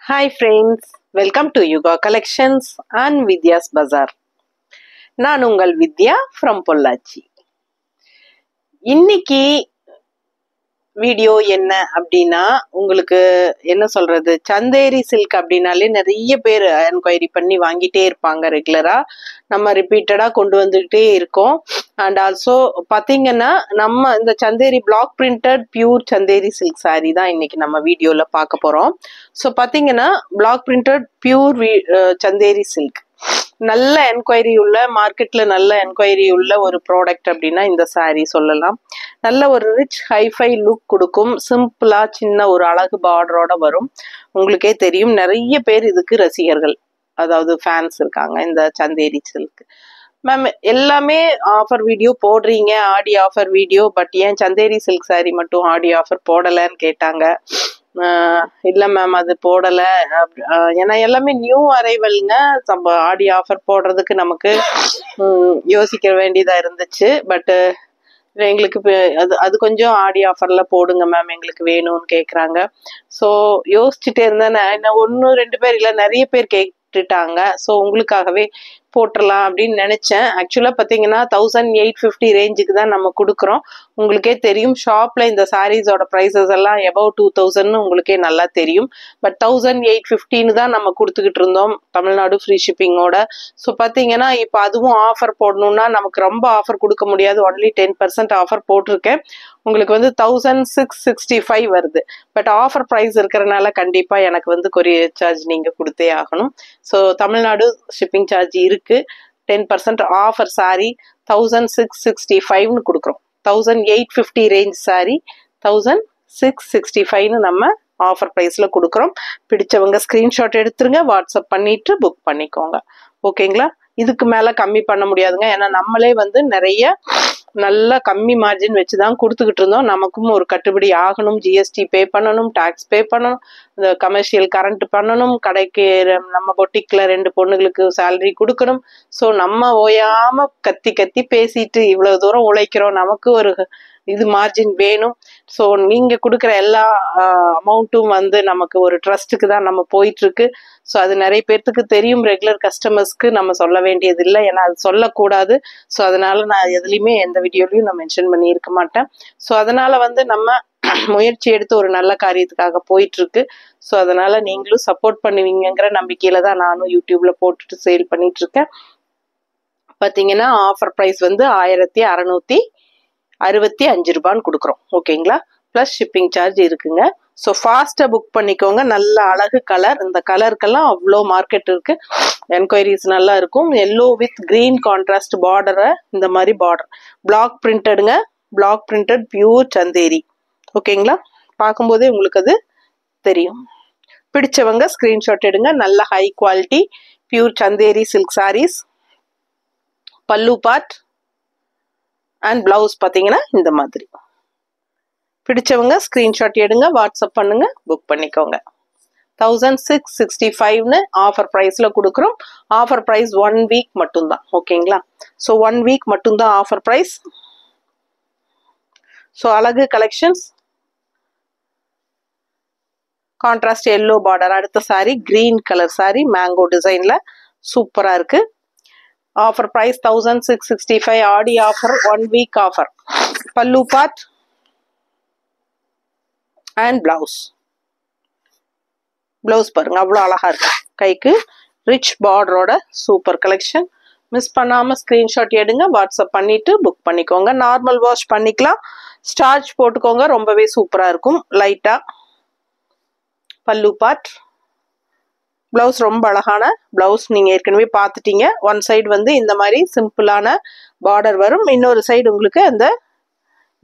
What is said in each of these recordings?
Hi friends, welcome to Yuga Collections and Vidya's Bazaar. நான் உங்கள் வித்யா from Pollachi. இன்னைக்கு video என்ன அப்படின்னா உங்களுக்கு என்ன சொல்றது, சந்தேரி சில்க் அப்படின்னாலே நிறைய பேர் என்கொயரி பண்ணி வாங்கிட்டே இருப்பாங்க. ரெகுலரா நம்ம ரிப்பீட்டடா கொண்டு வந்துகிட்டே இருக்கோம். அண்ட் ஆல்சோ பாத்தீங்கன்னா நம்ம இந்த Chanderi block printed pure Chanderi silk sari தான் இன்னைக்கு நம்ம வீடியோல பார்க்க போறோம். ஸோ பாத்தீங்கன்னா block printed pure Chanderi silk நல்ல என்கொயரி உள்ள, மார்க்கெட்ல நல்ல என்கொயரி உள்ள ஒரு ப்ராடக்ட் அப்படின்னா இந்த சாரி சொல்லலாம். நல்ல ஒரு ரிச் ஹைஃபை லுக் கொடுக்கும். சிம்பிளா சின்ன ஒரு அழகு பார்டரோட வரும். உங்களுக்கே தெரியும் நிறைய பேர் இதுக்கு ரசிகர்கள், அதாவது ஃபேன்ஸ் இருக்காங்க இந்த சந்தேரி சில்க். மேம் எல்லாமே ஆஃபர் வீடியோ போடுறீங்க, ஆடி ஆஃபர் வீடியோ, பட் ஏன் சந்தேரி சில்க் சாரி மட்டும் ஆடி ஆஃபர் போடலைன்னு கேட்டாங்க. இல்லை மேம் அது போடலை, ஏன்னா எல்லாமே நியூ அரைவல்ங்க. ஆடி ஆஃபர் போடுறதுக்கு நமக்கு யோசிக்க வேண்டியதாக இருந்துச்சு. பட்டு எங்களுக்கு அது கொஞ்சம் ஆடி ஆஃபர்ல போடுங்க மேம், எங்களுக்கு வேணும்னு கேட்குறாங்க. ஸோ யோசிச்சுட்டே இருந்தேன். நான் 1-2 பேர் இல்லை, நிறைய பேர் கேட்டுட்டாங்க. ஸோ உங்களுக்காகவே போட்டுடலாம் அப்படின்னு நினைச்சேன். ஆக்சுவலா பாத்தீங்கன்னா 1850 ரேஞ்சுக்கு தான் நம்ம கொடுக்குறோம். உங்களுக்கே தெரியும் ஷாப்ல இந்த சாரீஸோட ப்ரைஸஸ் எல்லாம் எபவ் 2000 உங்களுக்கே நல்லா தெரியும். பட் 1850 தான் நம்ம கொடுத்துக்கிட்டு இருந்தோம், தமிழ்நாடு ஃப்ரீ ஷிப்பிங்கோட. ஸோ பாத்தீங்கன்னா இப்போ அதுவும் ஆஃபர் போடணும்னா நமக்கு ரொம்ப ஆஃபர் கொடுக்க முடியாது. ஒன்லி 10% ஆஃபர் போட்டிருக்கேன். உங்களுக்கு வந்து 1665 வருது. பட் ஆஃபர் ப்ரைஸ் இருக்கிறனால கண்டிப்பா எனக்கு வந்து கொரியர் சார்ஜ் நீங்க கொடுத்தே ஆகணும். ஸோ தமிழ்நாடு ஷிப்பிங் சார்ஜ் இருக்கு. 10% ஆஃபர் சாரி 1665ன்னு கொடுக்குறோம். 1850 ரேஞ்ச் சாரி 1665ன்னு நம்ம ஆஃபர் ப்ரைஸ்ல கொடுக்குறோம். பிடிச்சவங்க ஸ்கிரீன்ஷாட் எடுத்துருங்க, வாட்ஸ்அப் பண்ணிட்டு புக் பண்ணிக்கோங்க. ஓகேங்களா? இதுக்கு மேல கம்மி பண்ண முடியாதுங்க. ஏன்னா நம்மளே வந்து நிறைய நல்லா கம்மி மார்ஜின் வச்சுதான் கொடுத்துக்கிட்டு இருந்தோம். நமக்கும் ஒரு கட்டுப்படி ஆகணும். ஜிஎஸ்டி பே பண்ணணும், டாக்ஸ் பே பண்ணணும், இந்த கமர்ஷியல் கரண்ட் பண்ணணும், கடைக்கு நம்ம பொட்டிக்ல 2 பொண்ணுங்களுக்கு சேலரி கொடுக்கணும். ஸோ நம்ம ஓயாம கத்தி கத்தி பேசிட்டு இவ்வளவு தூரம் உழைக்கிறோம், நமக்கு ஒரு இது மார்ஜின் வேணும். ஸோ நீங்க கொடுக்குற எல்லா அமௌண்ட்டும் வந்து நமக்கு ஒரு ட்ரஸ்ட்டுக்கு தான் நம்ம போயிட்டு இருக்கு. ஸோ அது நிறைய பேர்த்துக்கு தெரியும். ரெகுலர் கஸ்டமர்ஸ்க்கு நம்ம சொல்ல வேண்டியது இல்லை, ஏன்னா அது சொல்லக்கூடாது. ஸோ அதனால நான் எதுலையுமே எந்த வீடியோலையும் நான் மென்ஷன் பண்ணி இருக்க மாட்டேன். ஸோ அதனால வந்து நம்ம முயற்சி எடுத்து ஒரு நல்ல காரியத்துக்காக போயிட்டு இருக்கு. ஸோ அதனால நீங்களும் சப்போர்ட் பண்ணுவீங்கிற நம்பிக்கையில தான் நானும் யூடியூப்ல போட்டுட்டு சேல் பண்ணிட்டு இருக்கேன். பாத்தீங்கன்னா ஆஃபர் ப்ரைஸ் வந்து 1665 ரூபான்னு கொடுக்குறோம். ஓகேங்களா? பிளஸ் ஷிப்பிங் சார்ஜ் இருக்குங்க. ஸோ ஃபாஸ்டா புக் பண்ணிக்கோங்க. நல்ல அழகு கலர். இந்த கலருக்கெல்லாம் அவ்வளோ மார்க்கெட் இருக்கு. என்கொயரிஸ் நல்லா இருக்கும். எல்லோ வித் கிரீன் கான்ட்ராஸ்ட் பார்டரை, இந்த மாதிரி பார்டர் பிளாக் பிரிண்டடுங்க. Block printed pure Chanderi. ஓகேங்களா? பார்க்கும்போதே உங்களுக்கு அது தெரியும். பிடிச்சவங்க ஸ்கிரீன்ஷாட் எடுங்க. நல்ல high quality pure Chanderi silk sarees. Pallu part and blouse பார்த்தீங்கன்னா இந்த மாதிரி. பிடிச்சவங்க ஸ்கிரீன்ஷாட் எடுங்க, வாட்ஸ்அப் பண்ணுங்க, புக் பண்ணிக்கோங்க. 1665ன்னு ஆஃபர் ப்ரைஸ்ல கொடுக்குறோம். ஆஃபர் ப்ரைஸ் 1 வீக் மட்டும்தான். ஓகேங்களா? ஸோ 1 வீக் மட்டும்தான் ஆஃபர் ப்ரைஸ். ஸோ அழகு கலெக்ஷன்ஸ் கான்ட்ராஸ்ட் எல்லோ பார்டர். அடுத்த sari green colour sari, mango டிசைன்ல சூப்பரா இருக்கு. Offer price 1665. Aadi offer, 1 week offer. Pallu part and blouse. Blouse பாருங்க அவ்வளோ அழகா இருக்கு. கைக்கு ரிச் பார்டரோட சூப்பர் கலெக்ஷன். மிஸ் பண்ணாம ஸ்கிரீன்ஷாட் எடுங்க, வாட்ஸ்அப் பண்ணிட்டு புக் பண்ணிக்கோங்க. நார்மல் வாஷ் பண்ணிக்கலாம், ஸ்டார்ச் போட்டுக்கோங்க, ரொம்பவே சூப்பரா இருக்கும். லைட்டா பல்லு பார்ட். பிளவுஸ் ரொம்ப அழகான பிளவுஸ், நீங்க ஏற்கனவே பார்த்துட்டீங்க. ஒன் சைடு வந்து இந்த மாதிரி சிம்பிளான பார்டர் வரும், இன்னொரு சைடு உங்களுக்கு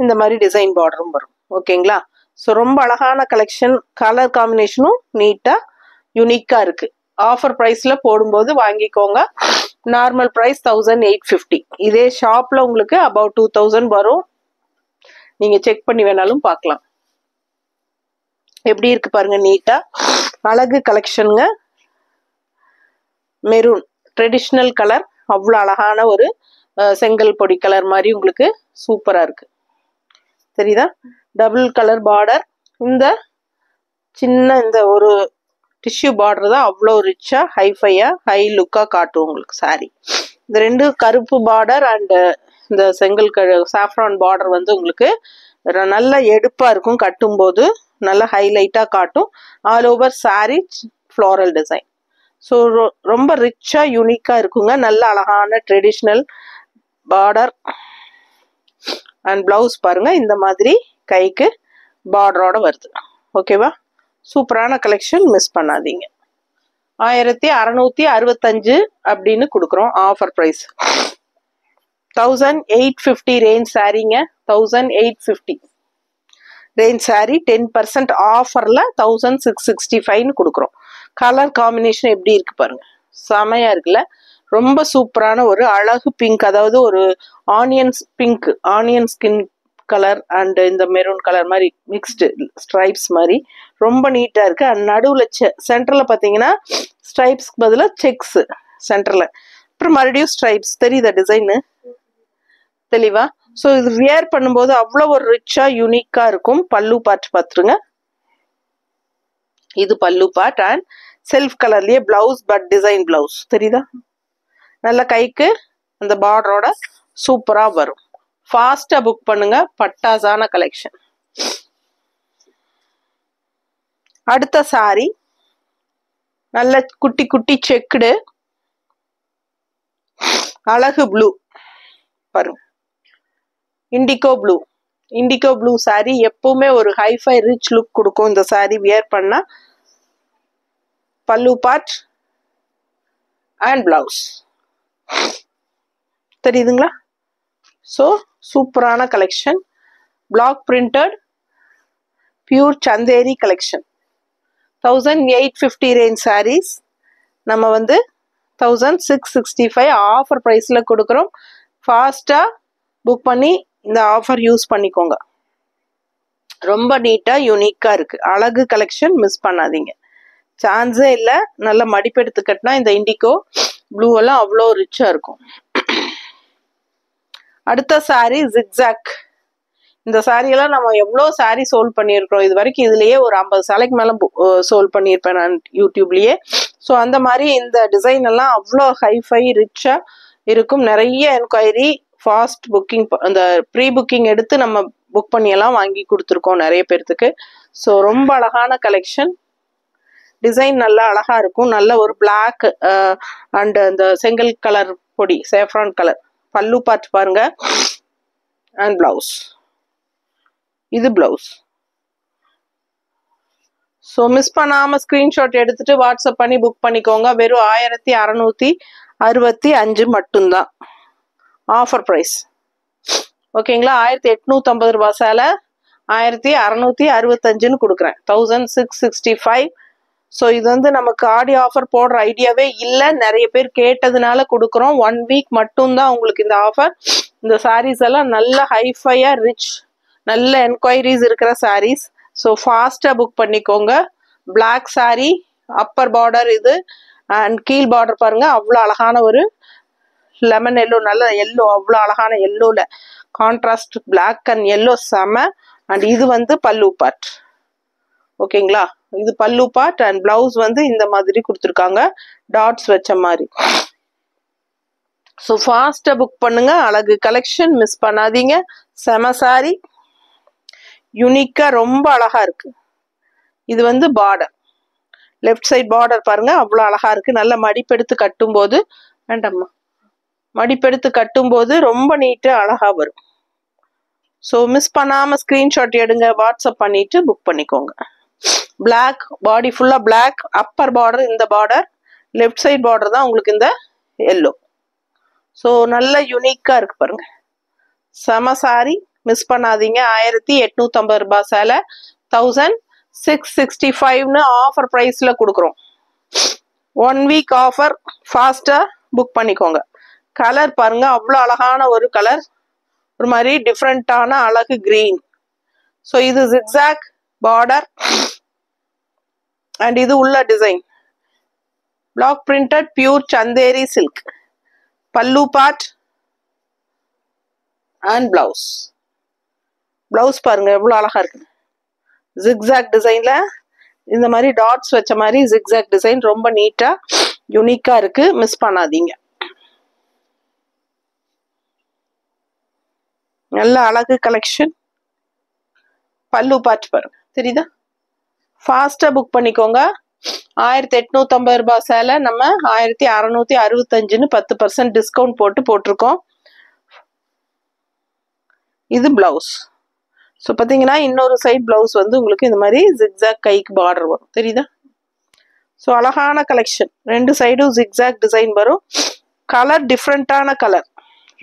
இந்த மாதிரி டிசைன் பார்டரும் வரும். ஓகேங்களா? ஸோ ரொம்ப அழகான கலெக்ஷன். கலர் காம்பினேஷனும் நீட்டா யூனிக்கா இருக்கு. ஆஃபர் ப்ரைஸ்ல போடும்போது வாங்கிக்கோங்க. Normal price 1850. இதே ஷாப்ல உங்களுக்கு அபவுட் 2000 வரும். நீங்க செக் பண்ணி வேணாலும் பார்க்கலாம். எப்படி இருக்கு பாருங்க, நீட்டா அழகு கலெக்ஷனுங்க. மெரூன் ட்ரெடிஷ்னல் கலர், அவ்வளோ அழகான ஒரு செங்கல் பொடி கலர் மாதிரி உங்களுக்கு சூப்பரா இருக்கு. தெரியுதா? Double colour border. இந்த சின்ன இந்த ஒரு டிஷ்யூ பார்டர் தான் அவ்வளோ ரிச்சா ஹைஃபையா ஹை லுக்கா காட்டும் உங்களுக்கு சாரி. இந்த ரெண்டு கருப்பு பார்டர் அண்ட் இந்த செங்கல் சாஃப்ரான் பார்டர் வந்து உங்களுக்கு நல்ல எடுப்பா இருக்கும், கட்டும்போது நல்ல ஹைலைட்டா காட்டும். All over sorry floral design. So ரொம்ப ரிச்சா யூனிக்கா இருக்குங்க. நல்ல அழகான ட்ரெடிஷ்னல் பார்டர் அண்ட் பிளவுஸ் பாருங்க இந்த மாதிரி கைக்கு பார்டரோட வருது. ஓகேவா? சூப்பரான கலெக்ஷன், மிஸ் பண்ணாதீங்க. 1665 அப்படின்னு கொடுக்குறோம் ஆஃபர் ப்ரைஸ். 1850 ரேஞ்ச் சாரீங்க. 1850 ரேஞ்ச் சாரீ 10% ஆஃபர்ல 1665 கொடுக்குறோம். கலர் காம்பினேஷன் எப்படி இருக்கு பாருங்க, செமையா இருக்குல்ல. ரொம்ப சூப்பரான ஒரு அழகு பிங்க், அதாவது ஒரு onion pink, onion skin colour and இந்த மெரூன் கலர் மாதிரி மிக்ஸ்டு ஸ்ட்ரைப்ஸ் மாதிரி ரொம்ப நீட்டா இருக்கு. அண்ட் நடுவுல சென்டர்ல பாத்தீங்கன்னா ஸ்ட்ரைப்ஸ்க்கு பதிலா செக்ஸ் சென்டர்ல, அப்புறம் மறுபடியும் ஸ்ட்ரைப்ஸ். தெரியுதா டிசைனு தெளிவா? ஸோ இது வியர் பண்ணும்போது அவ்வளோ ஒரு ரிச்சா யூனிக்கா இருக்கும். பல்லு பார்ட் பார்த்துருங்க, இது பல்லு பார்ட் அண்ட் செல்ஃப் கலர்லயே பிளவுஸ், பட் டிசைன் பிளவுஸ் தெரியுதா? நல்ல கைக்கு அந்த பார்டரோட சூப்பரா வரும். ஃபாஸ்டா புக் பண்ணுங்க, பட்டாசான கலெக்ஷன். அடுத்த சாரி நல்ல குட்டி குட்டி செக்குடு அழகு ப்ளூ பாருங்க, indigo blue. Indigo blue sorry எப்பவுமே ஒரு ஹைஃபை ரிச் லுக் கொடுக்கும். இந்த சாரி வியர் பண்ணா பல்லு பார்ட் அண்ட் பிளவுஸ் தெரியுதுங்களா? ஸோ சூப்பரான collection. Block printed pure Chanderi collection. 1850 range saris நம்ம வந்து 1665 ஆஃபர் ப்ரைஸ்ல கொடுக்குறோம். ஃபாஸ்டா புக் பண்ணி இந்த ஆஃபர் யூஸ் பண்ணிக்கோங்க. ரொம்ப நீட்டா யூனிக்கா இருக்கு, அழகு கலெக்ஷன், மிஸ் பண்ணாதீங்க. சான்ஸே இல்லை. நல்ல மடிப்பெடுத்து கட்டினா இந்த இண்டிகோ ப்ளூ எல்லாம் அவ்வளோ ரிச்சா இருக்கும். அடுத்த சாரி ஜிக்ஸாக். இந்த சாரியெல்லாம் நம்ம எவ்வளோ சாரி சோல்ட் பண்ணியிருக்கிறோம் இது வரைக்கும். இதுலயே ஒரு 50 சாலைக்கு மேலே சோல்ட் பண்ணியிருப்பேன் நான் யூடியூப்லயே. ஸோ அந்த மாதிரி இந்த டிசைன் எல்லாம் அவ்வளோ ஹைஃபை ரிச்சா இருக்கும். நிறைய என்கொயரி, ஃபாஸ்ட் புக்கிங், அந்த ப்ரீ புக்கிங் எடுத்து நம்ம புக் பண்ணி எல்லாம் வாங்கி கொடுத்துருக்கோம் நிறைய பேர்த்துக்கு. ஸோ ரொம்ப அழகான கலெக்ஷன். டிசைன் நல்லா அழகா இருக்கும். நல்ல ஒரு பிளாக் அண்ட் அந்த செங்கல் கலர் பொடி, சேஃப்ரான் கலர். பல்லு பார்ட் பாருங்க அண்ட் பிளவுஸ், இது பிளவுஸ். ஸோ மிஸ் பண்ணாம ஸ்கிரீன்ஷாட் எடுத்துட்டு வாட்ஸ்அப் பண்ணி புக் பண்ணிக்கோங்க. வெறும் 1665 மட்டும்தான் ஆஃபர் ப்ரைஸ். ஓகேங்களா? 1850 ரூபாய் சேலை 1665 கொடுக்குறேன். 1665. ஸோ இது வந்து நமக்கு ஆடி ஆஃபர் போடுற ஐடியாவே இல்லை, நிறைய பேர் கேட்டதுனால கொடுக்குறோம். 1 வீக் மட்டும்தான் உங்களுக்கு இந்த ஆஃபர். இந்த சாரீஸ் எல்லாம் நல்ல ஹைஃபையா ரிச், நல்ல என்கொயரிஸ் இருக்கிற சாரீஸ். ஸோ ஃபாஸ்டா புக் பண்ணிக்கோங்க. பிளாக் சாரி, அப்பர் பார்டர் இது அண்ட் கீழ் பார்டர் பாருங்க, அவ்வளோ அழகான ஒரு லெமன் எல்லோ, நல்ல எல்லோ, அவ்வளோ அழகான எல்லோல கான்ட்ராஸ்ட் பிளாக் அண்ட் எல்லோ செம. அண்ட் இது வந்து பல்லு பார்ட். ஓகேங்களா? இது பல்லு பார்ட் அண்ட் பிளவுஸ் வந்து இந்த மாதிரி கொடுத்துருக்காங்க, டாட்ஸ் வச்ச மாதிரி. ஸோ ஃபாஸ்டா புக் பண்ணுங்க. அழகு கலெக்ஷன், மிஸ் பண்ணாதீங்க. செம சாரி, யூனிக்கா ரொம்ப அழகா இருக்கு. இது வந்து பார்டர், லெஃப்ட் சைட் பார்டர் பாருங்க, அவ்வளோ அழகா இருக்கு. நல்ல மடிப்பெடுத்து கட்டும் போது, வேண்டாம்மா, மடிப்பெடுத்து கட்டும் போது ரொம்ப நீட்டா அழகா வரும். ஸோ மிஸ் பண்ணாம ஸ்கிரீன்ஷாட் எடுங்க, வாட்ஸ்அப் பண்ணிட்டு புக் பண்ணிக்கோங்க. பிளாக் பாடி ஃபுல்லா பிளாக், அப்பர் பார்டர் இந்த பார்டர், லெஃப்ட் சைட் பார்டர் தான் உங்களுக்கு இந்த எல்லோ. ஸோ நல்ல யூனிக்கா இருக்கு பாருங்க, செம சாரி, மிஸ் பண்ணாதீங்க. 1850 ரூபாய் சேலை 1665 ஆஃபர் பிரைஸ்ல கொடுக்குறோம். 1 வீக் ஆஃபர், ஃபாஸ்டா புக் பண்ணிக்கோங்க. கலர் பாருங்க, அவ்வளோ அழகான ஒரு கலர், ஒரு மாதிரி டிஃப்ரெண்டான அழகு கிரீன். ஸோ இது ஜிக்ஸாக் பார்டர் அண்ட் இது உள்ள design block printed pure Chanderi silk. Pallu part and blouse. Blouse பாருங்க எவ்வளவு அழகா இருக்கு, ஜிக்ஸாக் டிசைன்ல இந்த மாதிரி டாட்ஸ் வச்ச மாதிரி ஜிக்ஸாக் டிசைன் ரொம்ப நீட்டா யூனிக்கா இருக்கு, மிஸ் பண்ணாதீங்க. நல்ல அழகு கலெக்ஷன். பல்லு பார்ட் பாருங்க, தெரியுதா? ஃபாஸ்டா புக் பண்ணிக்கோங்க. 1850 ரூபாய் சேலை நம்ம 1665ன்னு 10% டிஸ்கவுண்ட் போட்டிருக்கோம். இது பிளவுஸ். ஸோ பார்த்தீங்கன்னா இன்னொரு சைட் பிளவுஸ் வந்து உங்களுக்கு இந்த மாதிரி ஜிக்ஸாக் கைக்கு பார்டர் வரும், தெரியுதா? ஸோ அழகான கலெக்ஷன். ரெண்டு சைடும் ஜிக்ஸாக் டிசைன் வரும். கலர் டிஃப்ரெண்டான கலர்,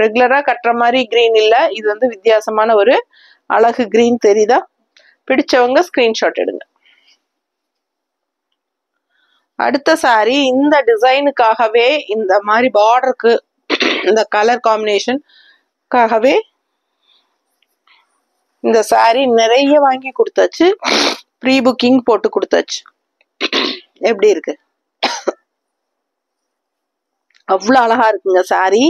ரெகுலரா கட்டுற மாதிரி கிரீன் இல்லை, இது வந்து வித்தியாசமான ஒரு அழகு கிரீன், தெரியுதா? பிடிச்சவங்க ஸ்கிரீன்ஷாட் எடுங்க. அடுத்த சாரி இந்த டிசைனுக்காகவே, இந்த மாதிரி பார்டருக்கு இந்த கலர் காம்பினேஷனுக்காகவே இந்த சாரி நிறைய வாங்கி கொடுத்தாச்சு, ப்ரீ புக்கிங் போட்டு கொடுத்தாச்சு. எப்படி இருக்கு? அவ்வளோ அழகா இருக்குங்க சாரி.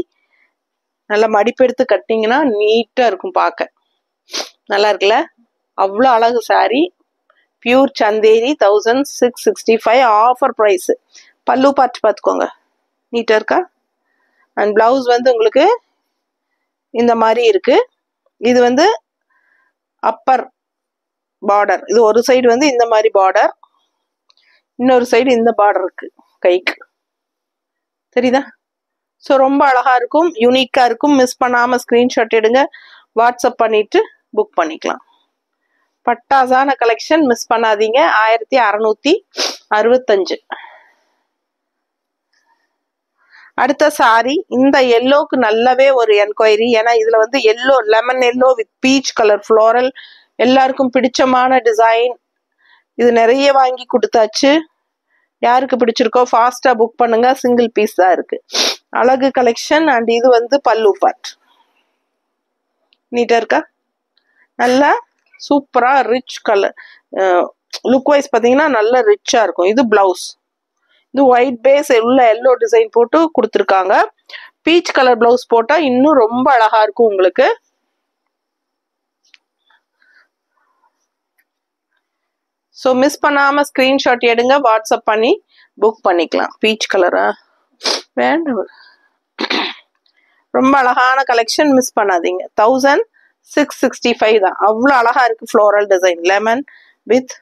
நல்லா மடிப்பெடுத்து கட்டிங்கன்னா நீட்டா இருக்கும் பார்க்க. நல்லா இருக்குல்ல? அவ்வளோ அழகு sari. Pure Chanderi 1665 offer price. Pallu பார்த்து பார்த்துக்கோங்க, நீட்டா இருக்கா? அண்ட் பிளவுஸ் வந்து உங்களுக்கு இந்த மாதிரி இருக்கு. இது வந்து அப்பர் பார்டர். இது ஒரு சைடு வந்து இந்த மாதிரி பார்டர், இன்னொரு சைடு இந்த பார்டர் இருக்கு கைக்கு, தெரியுதா? ஸோ ரொம்ப அழகா இருக்கும், யூனிக்கா இருக்கும். மிஸ் பண்ணாம ஸ்கிரீன்ஷாட் எடுங்க, வாட்ஸ்அப் பண்ணிட்டு புக் பண்ணிக்கலாம். பட்டாசான கலெக்ஷன், மிஸ் பண்ணாதீங்க. 1665. அடுத்த சாரி இந்த எல்லோக்கு நல்லாவே ஒரு என்கொயரி. ஏன்னா இதுல வந்து yellow, lemon yellow with peach colour floral, எல்லாருக்கும் பிடிச்சமான டிசைன். இது நிறைய வாங்கி கொடுத்தாச்சு. யாருக்கு பிடிச்சிருக்கோ ஃபாஸ்டா புக் பண்ணுங்க, சிங்கிள் பீஸ் தான் இருக்கு. அழகு கலெக்ஷன். அண்ட் இது வந்து பல்லு பார்ட். நீட்டா இருக்கா? நல்லா சூப்பரா ரிச் கலர், லுக் வைஸ் பார்த்தீங்கன்னா நல்ல ரிச்சா இருக்கும். இது பிளவுஸ். இது ஒயிட் பேஸ் உள்ள எல்லோ டிசைன் போட்டு கொடுத்துருக்காங்க. பீச் கலர் பிளவுஸ் போட்டா இன்னும் ரொம்ப அழகா இருக்கும் உங்களுக்கு. ஸோ மிஸ் பண்ணாம ஸ்கிரீன்ஷாட் எடுங்க, வாட்ஸ்அப் பண்ணி புக் பண்ணிக்கலாம். பீச் கலரா வேண்டாம், ரொம்ப அழகான கலெக்ஷன், மிஸ் பண்ணாதீங்க. 1665 தான். அவ்வளோ அழகா இருக்கு floral design, lemon with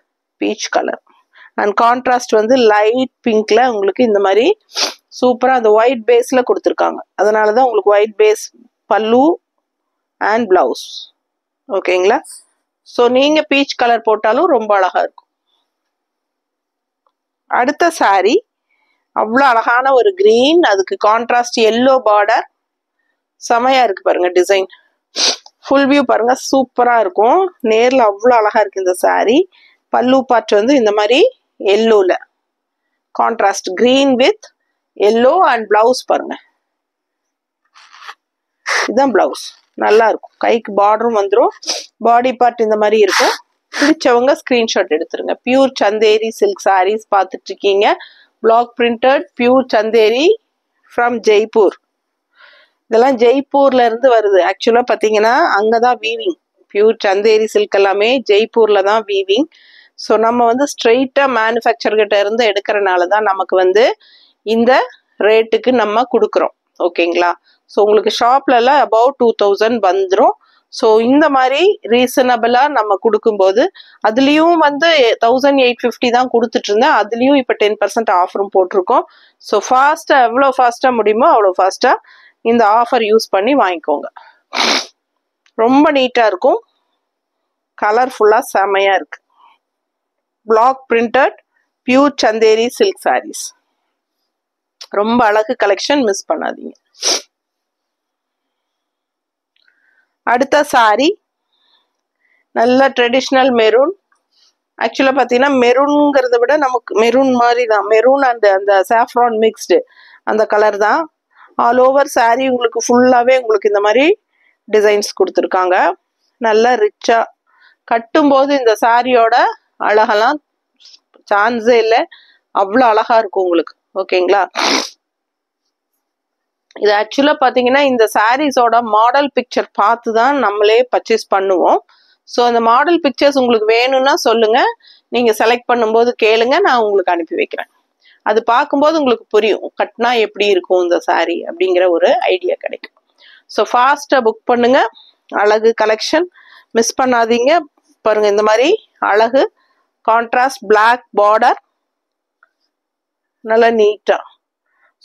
peach colour. And contrast வந்து லைட் பிங்க்ல உங்களுக்கு இந்த மாதிரி சூப்பரா அந்த ஒயிட் பேஸ்ல கொடுத்துருக்காங்க. அதனாலதான் உங்களுக்கு ஒயிட் பேஸ் பல்லு அண்ட் பிளவுஸ். ஓகேங்களா? ஸோ நீங்க பீச் கலர் போட்டாலும் ரொம்ப அழகா இருக்கும். அடுத்த சாரி அவ்வளோ அழகான ஒரு கிரீன், அதுக்கு கான்ட்ராஸ்ட் எல்லோ பார்டர். செமையா இருக்கு பாருங்க டிசைன். ஃபுல் வியூ பாருங்க, சூப்பரா இருக்கும். நேர்ல அவ்வளோ அழகா இருக்கு இந்த சாரி. பல்லு பார்ட் வந்து இந்த மாதிரி எல்லோல contrast green with yellow. And blouse பாருங்க, இதுதான் பிளவுஸ். நல்லா இருக்கும். கைக்கு பார்டரும் வந்துடும், பாடி பார்ட் இந்த மாதிரி இருக்கும். பிடிச்சவங்க ஸ்கிரீன்ஷாட் எடுத்துருங்க. பியூர் சந்தேரி சில்க் சாரீஸ் பார்த்துட்டு இருக்கீங்க. Block printed pure Chanderi from Jaipur. இதெல்லாம் ஜெய்ப்பூர்ல இருந்து வருது. ஆக்சுவலா பாத்தீங்கன்னா அங்கதான் வீவிங். பியூர் சந்தேரி சில்க் எல்லாமே ஜெய்ப்பூர்ல தான் வீவிங். ஸோ நம்ம வந்து ஸ்ட்ரெயிட்டா மேனுஃபேக்சர் கிட்ட இருந்து எடுக்கிறனாலதான் நமக்கு வந்து இந்த ரேட்டுக்கு நம்ம கொடுக்குறோம். ஓகேங்களா? ஸோ உங்களுக்கு ஷாப்ல எல்லாம் அபவுட் 2000 வந்துடும். ஸோ இந்த மாதிரி ரீசனபிளா நம்ம கொடுக்கும்போது, அதுலயும் வந்து 1850 தான் கொடுத்துட்டு இருந்தேன். அதுலயும் இப்ப 10% ஆஃபரும் போட்டிருக்கோம். ஸோ ஃபாஸ்டா, எவ்வளோ ஃபாஸ்டா முடியுமோ அவ்வளோ ஃபாஸ்டா இந்த ஆஃபர் யூஸ் பண்ணி வாங்கிக்கோங்க. ரொம்ப நீட்டா இருக்கும், கலர்ஃபுல்லா செமையா இருக்கு. Block printed pure Chanderi silk saris, ரொம்ப அழகு கலெக்ஷன், மிஸ் பண்ணாதீங்க. அடுத்த சாரி நல்ல ட்ரெடிஷ்னல் மெரூன். ஆக்சுவலா பாத்தீங்கன்னா மெரூன்ங்கிறத விட நமக்கு மெரூன் மாதிரி தான், மெரூன் அண்ட் அந்த சாஃப்ரான் மிக்ஸ்டு அந்த கலர் தான். ஆல் ஓவர் சாரி உங்களுக்கு ஃபுல்லாவே உங்களுக்கு இந்த மாதிரி டிசைன்ஸ் கொடுத்துருக்காங்க. நல்லா ரிச்சா கட்டும்போது இந்த சாரியோட அழகெல்லாம் சான்ஸே இல்லை, அவ்வளோ அழகா இருக்கும் உங்களுக்கு. ஓகேங்களா? இது ஆக்சுவலா பாத்தீங்கன்னா இந்த சாரீஸோட மாடல் பிக்சர் பார்த்து தான் நம்மளே பர்ச்சேஸ் பண்ணுவோம். ஸோ அந்த மாடல் பிக்சர்ஸ் உங்களுக்கு வேணும்னா சொல்லுங்க. நீங்க செலக்ட் பண்ணும்போது கேளுங்க, நான் உங்களுக்கு அனுப்பி வைக்கிறேன். அது பார்க்கும்போது உங்களுக்கு புரியும் கட்டினா எப்படி இருக்கும் இந்த saree அப்படிங்கிற ஒரு ஐடியா கிடைக்கும். ஸோ ஃபாஸ்டா புக் பண்ணுங்க. அழகு கலெக்ஷன் மிஸ் பண்ணாதீங்க. பாருங்க இந்த மாதிரி அழகு கான்ட்ராஸ்ட் பிளாக் பார்டர், நல்லா நீட்டா.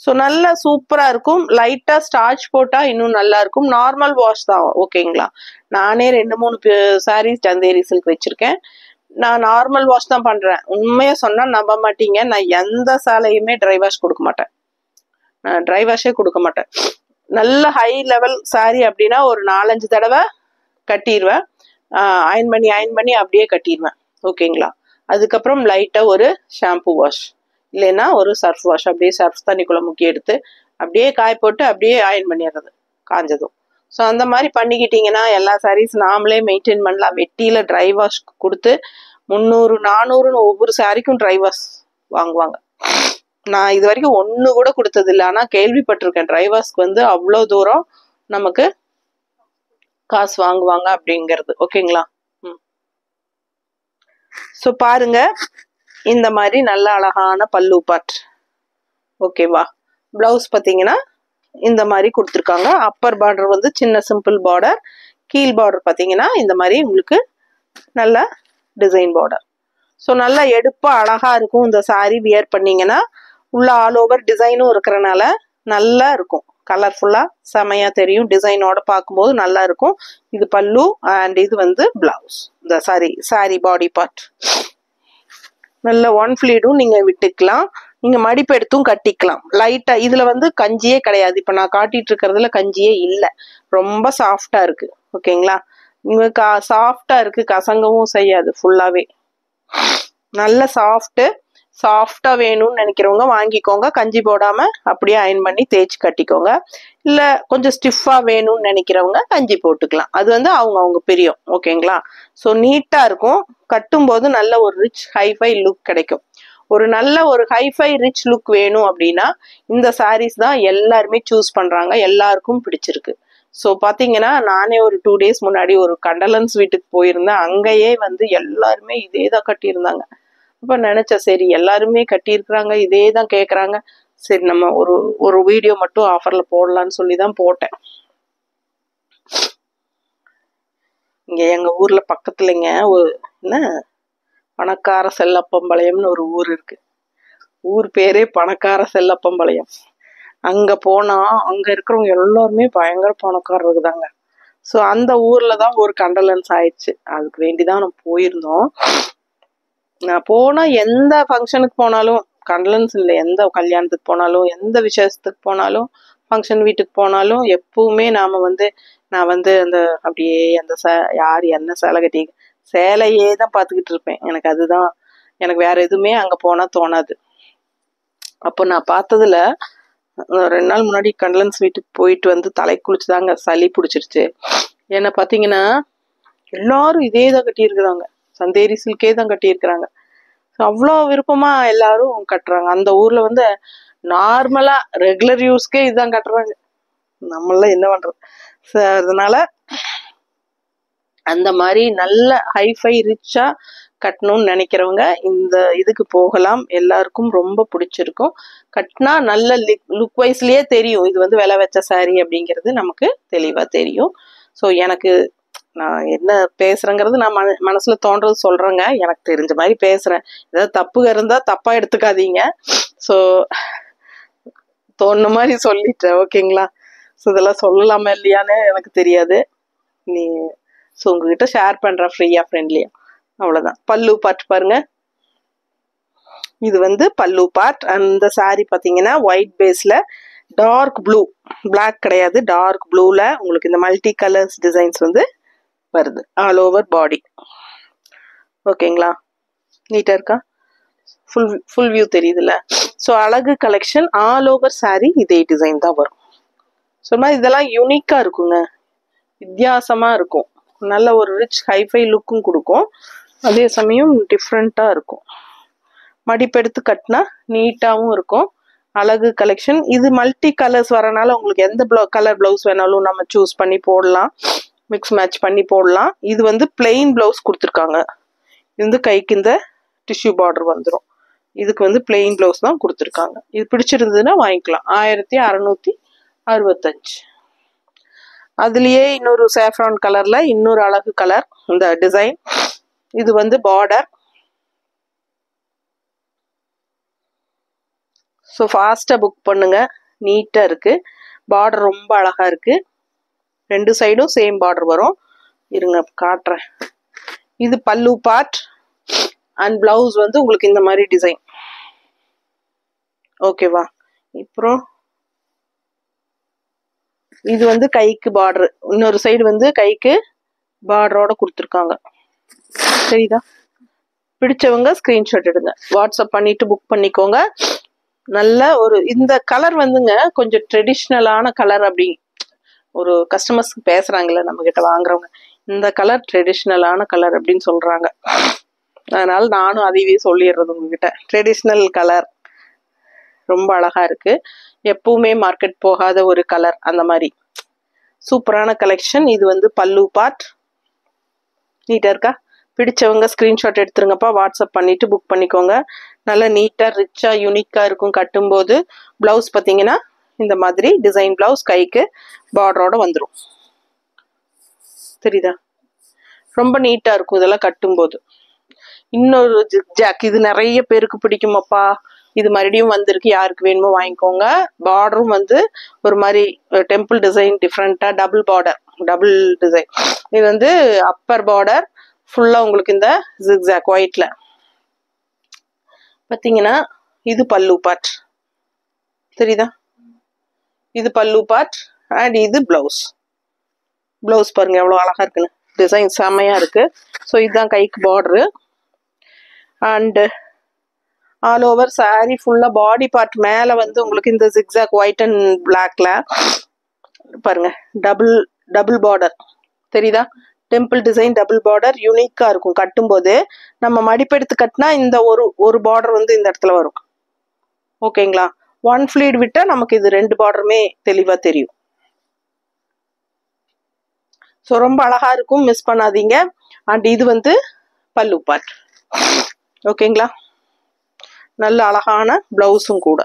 ஸோ நல்லா சூப்பரா இருக்கும். லைட்டா ஸ்டார்ச் போட்டா இன்னும் நல்லா இருக்கும். நார்மல் வாஷ் தான், ஓகேங்களா? நானே 2-3 சாரீஸ் சந்தேரி சில்க் வச்சிருக்கேன். நான் நார்மல் வாஷ் தான் பண்றேன். உண்மையா சொன்னா நம்ப மாட்டீங்க, நான் எந்த சாலையுமே ட்ரை வாஷ் கொடுக்க மாட்டேன். நான் ட்ரை வாஷே கொடுக்க மாட்டேன். நல்ல ஹை லெவல் சாரி அப்படின்னா ஒரு 4-5 தடவை கட்டிடுவேன். அயன் பண்ணி அப்படியே கட்டிடுவேன், ஓகேங்களா? அதுக்கப்புறம் லைட்டா ஒரு ஷாம்பு வாஷ் இல்லைன்னா ஒரு சர்ஃப் வாஷ், அப்படியே சர்ஃப் தண்ணிக்குள்ள முக்கி எடுத்து அப்படியே காய போட்டு அப்படியே அயன் பண்ணிடுறது காஞ்சதும். ஸோ அந்த மாதிரி பண்ணிக்கிட்டீங்கன்னா எல்லா சாரீஸ் நாமளே மெயின்டைன் பண்ணலாம். வெட்டியில ட்ரை வாஷ் கொடுத்து 300-400 ஒவ்வொரு சாரிக்கும் ட்ரை வாஷ் வாங்குவாங்க. நான் இது வரைக்கும் ஒன்று கூட கொடுத்தது இல்லை, ஆனால் கேள்விப்பட்டிருக்கேன் ட்ரை வாஷ்க்கு வந்து அவ்வளோ தூரம் நமக்கு காசு வாங்குவாங்க அப்படிங்கிறது, ஓகேங்களா? ஸோ பாருங்க இந்த மாதிரி நல்ல அழகான பல்லு பார்ட், ஓகேவா? பிளவுஸ் பார்த்தீங்கன்னா இந்த மாதிரி கொடுத்துருக்காங்க. அப்பர் பார்டர் வந்து சின்ன சிம்பிள் பார்டர், கீழ் பார்டர் பார்த்தீங்கன்னா இந்த மாதிரி உங்களுக்கு நல்ல டிசைன் பார்டர். ஸோ நல்லா எடுப்பா அழகா இருக்கும். இந்த சாரீ வியர் பண்ணீங்கன்னா உள்ள ஆல் ஓவர் டிசைனும் இருக்கிறனால நல்லா இருக்கும், கலர்ஃபுல்லா செமையா தெரியும். டிசைனோட பார்க்கும்போது நல்லா இருக்கும். இது பல்லு அண்ட் இது வந்து பிளவுஸ். இந்த சாரி பாடி பார்ட் நல்ல ஒன் ஃபிளீடும் நீங்க விட்டுக்கலாம், நீங்க மடிப்பு எடுத்தும் கட்டிக்கலாம். லைட்டா இதுல வந்து கஞ்சியே கிடையாது. இப்ப நான் காட்டிட்டு இருக்கிறதுல கஞ்சியே இல்லை, ரொம்ப சாஃப்டா இருக்கு, ஓகேங்களா? உங்களுக்கு சாஃப்டா இருக்கு, கசங்கவும் செய்யாது. ஃபுல்லாவே நல்ல சாஃப்டா வேணும்னு நினைக்கிறவங்க வாங்கிக்கோங்க. கஞ்சி போடாம அப்படியே அயன் பண்ணி தேய்ச்சி கட்டிக்கோங்க. இல்ல கொஞ்சம் ஸ்டிஃபா வேணும்னு நினைக்கிறவங்க கஞ்சி போட்டுக்கலாம். அது வந்து அவங்க பிரியம், ஓகேங்களா? ஸோ நீட்டா இருக்கும். கட்டும் போது நல்ல ஒரு ரிச் ஹைஃபை லுக் கிடைக்கும். ஒரு நல்ல ஒரு ஹைஃபை ரிச் லுக் வேணும் அப்படின்னா இந்த சாரீஸ் தான் எல்லாருமே சூஸ் பண்றாங்க, எல்லாருக்கும் பிடிச்சிருக்கு. ஸோ பாத்தீங்கன்னா நானே ஒரு 2 days முன்னாடி ஒரு கண்டலன்ஸ் வீட்டுக்கு போயிருந்தேன். அங்கேயே வந்து எல்லாருமே இதே தான் கட்டியிருந்தாங்க. அப்ப நினைச்சேன் சரி எல்லாருமே கட்டியிருக்கிறாங்க, இதே தான் கேட்குறாங்க, சரி நம்ம ஒரு வீடியோ மட்டும் ஆஃபர்ல போடலான்னு சொல்லி தான் போட்டேன். இங்க எங்க ஊர்ல பக்கத்துலங்க ஒரு என்ன பணக்கார செல்லப்பம்பாளையம்னு ஒரு ஊர் இருக்கு. ஊர் பேரே பணக்கார செல்லப்பம்பாளையம். அங்க போனா அங்க இருக்கிறவங்க எல்லாருமே பயங்கர பணக்காரருக்கு தாங்க. ஸோ அந்த ஊர்ல தான் ஒரு கண்டலன்ஸ் ஆயிடுச்சு. அதுக்கு வேண்டிதான் நம்ம போயிருந்தோம். நான் போனா எந்த ஃபங்க்ஷனுக்கு போனாலும், கண்டலன்ஸ் இல்லை, எந்த கல்யாணத்துக்கு போனாலும், எந்த விசேஷத்துக்கு போனாலும், ஃபங்க்ஷன் வீட்டுக்கு போனாலும் எப்பவுமே நான் வந்து அந்த அப்படியே அந்த யார் என்ன சேலை கட்டி சேலையே தான் பார்த்துக்கிட்டு இருப்பேன். எனக்கு வேற எதுவுமே அங்க போனா தோணாது. அப்போ நான் பார்த்ததுல 2 நாள் முன்னாடி கண்டலன்ஸ் வீட்டுக்கு போயிட்டு வந்து தலை குளிச்சுதாங்க சளி பிடிச்சிருச்சு. ஏன்னா பாத்தீங்கன்னா எல்லாரும் இதே தான் கட்டியிருக்கிறாங்க, சந்தேரி சில்கே தான் கட்டியிருக்கிறாங்க. அவ்வளோ விருப்பமா எல்லாரும் கட்டுறாங்க. அந்த ஊர்ல வந்து நார்மலா ரெகுலர் யூஸ்க்கே இதுதான் கட்டுறாங்க. நம்மளாம் என்ன பண்றது? அதனால அந்த மாதிரி நல்ல ஹைஃபை ரிச்சா கட்டணும்னு நினைக்கிறவங்க இந்த இதுக்கு போகலாம். எல்லாருக்கும் ரொம்ப பிடிச்சிருக்கும். கட்டினா நல்ல லுக் வைஸ்லயே தெரியும் இது வந்து விலை வச்ச சாரி அப்படிங்கிறது நமக்கு தெளிவா தெரியும். ஸோ எனக்கு நான் என்ன பேசுறேங்கிறது நான் மனசுல தோன்றது சொல்றேங்க, எனக்கு தெரிஞ்ச மாதிரி பேசுறேன். ஏதாவது தப்பு இருந்தா தப்பா எடுத்துக்காதீங்க. ஸோ தோணுன மாதிரி சொல்லிட்டேன், ஓகேங்களா? ஸோ இதெல்லாம் சொல்லலாமா இல்லையான்னு எனக்கு தெரியாது. ஸோ உங்ககிட்ட ஷேர் பண்றேன் ஃப்ரீயா ஃப்ரெண்ட்லியா, அவ்வளவுதான். பல்லு பார்ட் பாருங்க, இது வந்து பல்லு பார்ட். அந்த சாரி பாத்தீங்கன்னா ஒயிட் பேஸ்ல டார்க் ப்ளூ, பிளாக் கிடையாது, டார்க் ப்ளூல உங்களுக்கு இந்த மல்டி கலர்ஸ் டிசைன்ஸ் வந்து வருது ஆல் ஓவர் பாடி, ஓகேங்களா? நீட்டா இருக்கா? ஃபுல் வியூ தெரியுதுல்ல? ஸோ அழகு கலெக்ஷன் ஆல் ஓவர் சாரி இதே டிசைன் தான் வரும். ஸோ இதெல்லாம் யூனிக்கா இருக்குங்க, வித்தியாசமா இருக்கும். நல்ல ஒரு ரிச் ஹைஃபை லுக்கும் கொடுக்கும், அதே சமயம் டிஃப்ரெண்டா இருக்கும். மடிப்பெடுத்து கட்டினா நீட்டாவும் இருக்கும். அழகு கலெக்ஷன். இது மல்டி கலர்ஸ் வரனால உங்களுக்கு எந்த கலர் பிளவுஸ் வேணாலும் நம்ம சூஸ் பண்ணி போடலாம், மிக்ஸ் மேட்ச் பண்ணி போடலாம். இது வந்து பிளெயின் பிளவுஸ் கொடுத்துருக்காங்க. இது வந்து கைக்கு இந்த டிஷ்யூ பார்டர் வந்துடும். இதுக்கு வந்து பிளெயின் ப்ளவுஸ் தான் கொடுத்துருக்காங்க. இது பிடிச்சிருந்ததுன்னா வாங்கிக்கலாம். 1665. அதுலயே இன்னொரு சாஃப்ரான் கலர்ல இன்னொரு அழகு கலர் இந்த டிசைன். இது வந்து பார்டர். ஸோ ஃபாஸ்டா புக் பண்ணுங்க. நீட்டா இருக்கு. பார்டர் ரொம்ப அழகா இருக்கு. 2 சைடும் சேம் பார்டர் வரும். இருங்க காட்டுறேன். இது பல்லு பார்ட் அண்ட் பிளவுஸ் வந்து உங்களுக்கு இந்த மாதிரி டிசைன். ஓகேவா? அப்புறம் இது வந்து கைக்கு பார்டர். இன்னொரு சைடு வந்து கைக்கு பார்டரோட கொடுத்துருக்காங்க. சரிதா? பிடிச்சவங்க ஸ்கிரீன்ஷாட் எடுங்க. வாட்ஸ்அப் பண்ணிட்டு புக் பண்ணிக்கோங்க. நல்ல ஒரு இந்த கலர் வந்துங்க கொஞ்சம் ட்ரெடிஷ்னலான கலர். அப்படி ஒரு கஸ்டமர்ஸ்க்கு பேசுறாங்கல்ல நம்ம கிட்ட வாங்குறவங்க, இந்த கலர் ட்ரெடிஷ்னலான கலர் அப்படின்னு சொல்றாங்க. அதனால நானும் அதையே சொல்லிடுறது உங்ககிட்ட. ட்ரெடிஷ்னல் கலர் ரொம்ப அழகா இருக்கு. எப்பவுமே மார்க்கெட் போகாத ஒரு கலர். அந்த மாதிரி சூப்பரான கலெக்ஷன். இது வந்து பல்லு பார்ட். நீட்டா இருக்கா? பிடிச்சவங்க ஸ்கிரீன்ஷாட் எடுத்துருங்கப்பா. வாட்ஸ்அப் பண்ணிட்டு புக் பண்ணிக்கோங்க. நல்லா நீட்டா ரிச்சா யூனிக்கா இருக்கும். கட்டும்போது பிளவுஸ் பார்த்தீங்கன்னா இந்த மாதிரி டிசைன் பிளவுஸ் கைக்கு பார்டரோட வந்துடும். தெரியுதா? ரொம்ப நீட்டா இருக்கும் இதெல்லாம் கட்டும்போது. இன்னொரு ஜிக்ஜாக், இது நிறைய பேருக்கு பிடிக்குமாப்பா. இது மறுபடியும் வந்திருக்கு. யாருக்கு வேணுமோ வாங்கிக்கோங்க. பார்டரும் வந்து ஒரு மாதிரி டெம்பிள் டிசைன் டிஃப்ரெண்டா டபுள் பார்டர், டபுள் டிசைன். இது வந்து அப்பர் பார்டர் ஃபுல்லா உங்களுக்கு இந்த ஜிக்ஜாக் ஒயிட்ல பாத்தீங்கன்னா. இது பல்லு பார்ட். தெரியுதா? இது பல்லு பார்ட் அண்ட் இது பிளவுஸ். பிளவுஸ் பாருங்க எவ்வளவு அழகா இருக்குன்னு. டிசைன் செம்மையா இருக்கு. ஸோ இதுதான் கைக்கு border. And all over sorry ஃபுல்லா பாடி பார்ட் மேல வந்து உங்களுக்கு இந்த ஜிக்ஜாக் ஒயிட் அண்ட் பிளாக்ல பாருங்க டபுள் பார்டர். தெரியுதா? டெம்பிள் டிசைன் டபுள் பார்டர் யூனிக்கா இருக்கும். கட்டும்போது நம்ம மடிப்பெடுத்து கட்டினா இந்த ஒரு பார்டர் வந்து இந்த இடத்துல வரும். ஓகேங்களா? 1 ஃபிளீட் விட்டா நமக்கு இது 2 பார்டருமே தெளிவா தெரியும். ஸோ ரொம்ப அழகா இருக்கும். மிஸ் பண்ணாதீங்க. அண்ட் இது வந்து பல்லு பார்ட். ஓகேங்களா? நல்ல அழகான பிளவுஸும் கூட.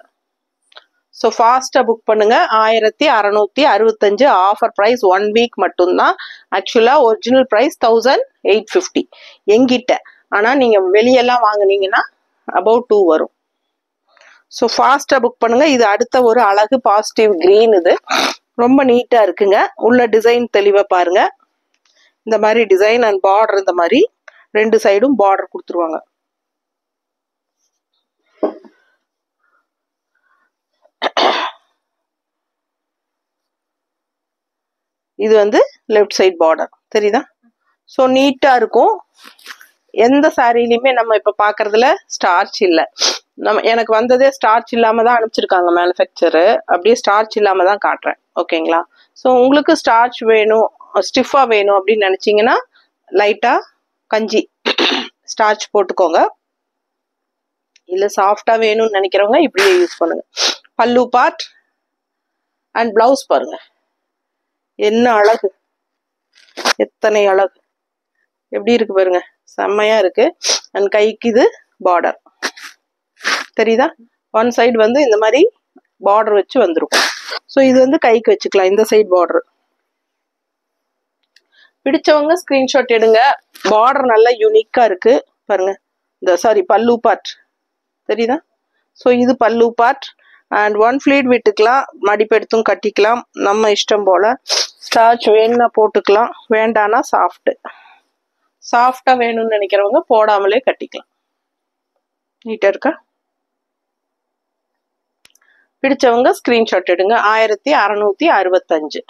ஸோ ஃபாஸ்டா புக் பண்ணுங்க. 1665 ஆஃபர் ப்ரைஸ். 1 வீக் மட்டும்தான். ஆக்சுவலா ஒரிஜினல் ப்ரைஸ் 1850 எங்கிட்ட. ஆனா நீங்க வெளியெல்லாம் வாங்குனீங்கன்னா அபவுட் 2 வரும். ஸோ ஃபாஸ்டா புக் பண்ணுங்க. இது அடுத்த ஒரு அழகு பாசிட்டிவ் கிரீன். இது ரொம்ப நீட்டா இருக்குங்க. உள்ள டிசைன் தெளிவா பாருங்க. இந்த மாதிரி டிசைன் அண்ட் பார்டர் இந்த மாதிரி 2 சைடும் பார்டர் கொடுத்துருவாங்க. இது வந்து லெஃப்ட் சைட் பார்டர். தெரியுதா? ஸோ நீட்டா இருக்கும். எந்த சாரிலையுமே நம்ம இப்ப பாக்குறதுல ஸ்டார்ச் இல்லை. எனக்கு வந்ததே ஸ்டார்ச் இல்லாம தான் அனுப்பிச்சிருக்காங்க மேனுஃபேக்சரு. அப்படியே ஸ்டார்ச் இல்லாம தான் காட்டுறேன். ஓகேங்களா? ஸோ உங்களுக்கு ஸ்டார்ச் வேணும், ஸ்டிஃபா வேணும் அப்படின்னு நினைச்சீங்கன்னா லைட்டா கஞ்சி ஸ்டார்ச் போட்டுக்கோங்க. இல்ல சாஃப்டா வேணும்னு நினைக்கிறவங்க இப்படியே யூஸ் பண்ணுங்க. பல்லு பார்ட் அண்ட் பிளவுஸ் பாருங்க என்ன அழகு, எத்தனை அழகு, எப்படி இருக்கு பாருங்க. செம்மையா இருக்கு. அண்ட் கைக்கு இது பார்டர். தெரியுதா? 1 சைடு வந்து இந்த மாதிரி பார்டர் வச்சு வந்துடும். ஸோ இது வந்து கைக்கு வச்சுக்கலாம். இந்த சைடு பார்டர். பிடிச்சவங்க ஸ்கிரீன்ஷாட் எடுங்க. பார்டர் நல்லா யூனிக்கா இருக்கு பாருங்க. இந்த சாரி பல்லு பார்ட். தெரியுதா? ஸோ இது பல்லு பார்ட். அண்ட் 1 ஃபிளீட் விட்டுக்கலாம். மடிப்பெடுத்தும் கட்டிக்கலாம். நம்ம இஷ்டம் போல. ஸ்டார்ச் வேணும்னா போட்டுக்கலாம், வேண்டானா சாஃப்டா வேணும்னு நினைக்கிறவங்க போடாமலே கட்டிக்கலாம். நீட்டா இருக்கா? பிடிச்சவங்க ஸ்கிரீன்ஷாட் எடுங்க. 1665.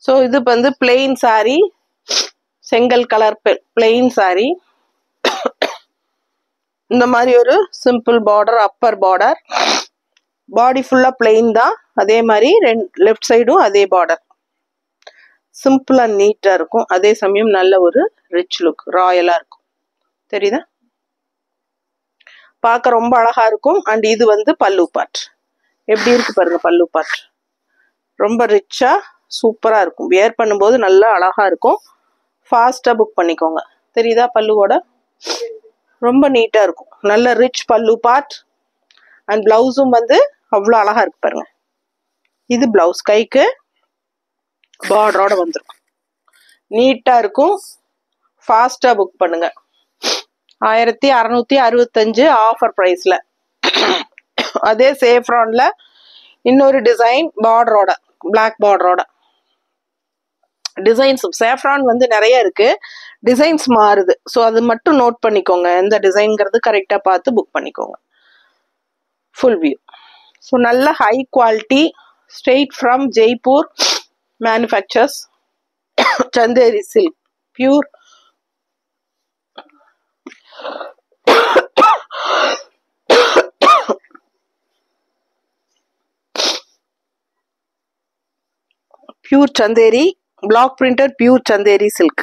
ஸோ இது வந்து பிளெயின் சாரி, செங்கல் கலர் பிளெயின் சாரி. இந்த மாதிரி ஒரு சிம்பிள் பார்டர், அப்பர் பார்டர். பாடி ஃபுல்லா பிளெயின் தான். அதே மாதிரி லெஃப்ட் சைடும் அதே பார்டர். சிம்பிள் அண்ட் நீட்டா இருக்கும். அதே சமயம் நல்ல ஒரு ரிச் லுக், ராயலா இருக்கும். தெரியுதா? பார்க்க ரொம்ப அழகா இருக்கும். அண்ட் இது வந்து பல்லு பார்ட். எப்படி இருக்கு பாருங்க. பல்லு பார்ட் ரொம்ப ரிச்சா சூப்பரா இருக்கும். வியர் பண்ணும்போது நல்லா அழகா இருக்கும். ஃபாஸ்டா புக் பண்ணிக்கோங்க. தெரியுதா? பல்லுவோட ரொம்ப நீட்டா இருக்கும். நல்ல ரிச் பல்லு பார்ட் அண்ட் பிளவுஸும் வந்து அவ்வளோ அழகா இருக்கு பாருங்க. இது பிளவுஸ், கைக்கு பார்டரோட வந்துடும், நீட்டா இருக்கும். ஃபாஸ்டா புக் பண்ணுங்க. 1665 ஆஃபர் பிரைஸ்ல. அதே சேஃப்ரான்ல இன்னொரு டிசைன் பார்டரோட, பிளாக் பார்டரோட டிசைன்ஸ். சேஃப்ரான் வந்து நிறைய இருக்கு, டிசைன்ஸ் மாறுது. ஸோ அது மட்டும் நோட் பண்ணிக்கோங்க, எந்த டிசைன்ங்கிறது கரெக்டாக பார்த்து புக் பண்ணிக்கோங்க. Full view. ஸோ நல்ல high quality, straight from Jaipur manufacturers, Chanderi silk, pure Chanderi block printed, pure Chanderi silk.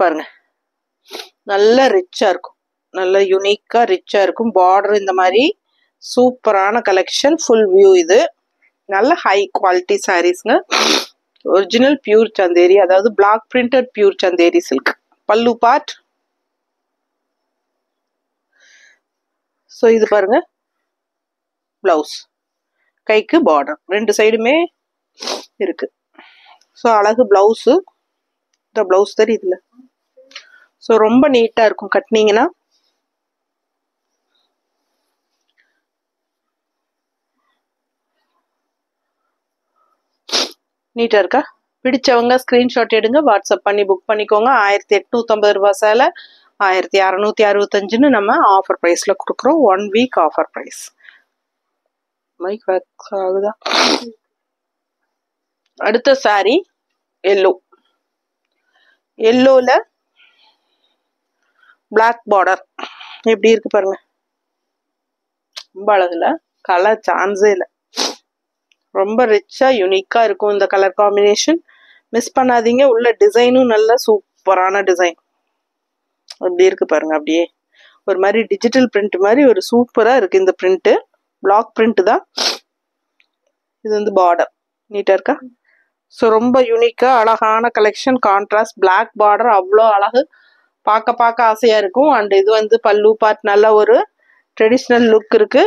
பாருங்க, நல்ல ரிச்சா இருக்கும், நல்ல யூனிக்கா ரிச்சா இருக்கும். பார்டர் இந்த மாதிரி சூப்பரான கலெக்ஷன். Full view. இது நல்ல ஹை குவாலிட்டி சாரீஸ்ங்க. ஒரிஜினல் பியூர் சந்தேரி, அதாவது block printed pure Chanderi silk. Pallu part. So இது பாருங்க பிளவுஸ், கைக்கு பார்டர், ரெண்டு சைடுமே இருக்கு. ஸோ அழகு பிளவுஸு. இந்த பிளவுஸ் தெரியுதுல. ஸோ ரொம்ப நீட்டா இருக்கும் கட்டினீங்கன்னா. நீட்டா இருக்கா? பிடிச்சவங்க ஸ்கிரீன்ஷாட் எடுங்க, வாட்ஸ்அப் பண்ணி புக் பண்ணிக்கோங்க. 1850 ரூபாய் சேலை 1665 நம்ம ஆஃபர் பிரைஸ்ல கொடுக்குறோம். 1 week offer price. Mic work ஆகுதா? அடுத்த சாரி எல்லோ. எல்லோல பிளாக் பார்டர் எப்படி இருக்கு பாருங்க. ரொம்ப அழகுல, கலர் சான்ஸே இல்லை. ரொம்ப ரிச்சா யூனிக்கா இருக்கும் இந்த கலர் காம்பினேஷன். மிஸ் பண்ணாதீங்க. உள்ள டிசைனும் நல்ல சூப்பரான டிசைன். அப்படி இருக்கு பாருங்க. அப்படியே ஒரு மாதிரி டிஜிட்டல் பிரிண்ட் மாதிரி ஒரு சூப்பரா இருக்கு இந்த பிரிண்ட். பிளாக் பிரிண்ட் தான் இது. வந்து பார்டர் நீட்டா இருக்கா? ஸோ ரொம்ப யூனிக்கா அழகான கலெக்ஷன். கான்ட்ராஸ்ட் பிளாக் பார்டர் அவ்வளோ அழகு, பார்க்க ஆசையா இருக்கும். அண்ட் இது வந்து பல்லு பார்ட், நல்ல ஒரு ட்ரெடிஷ்னல் லுக் இருக்கு,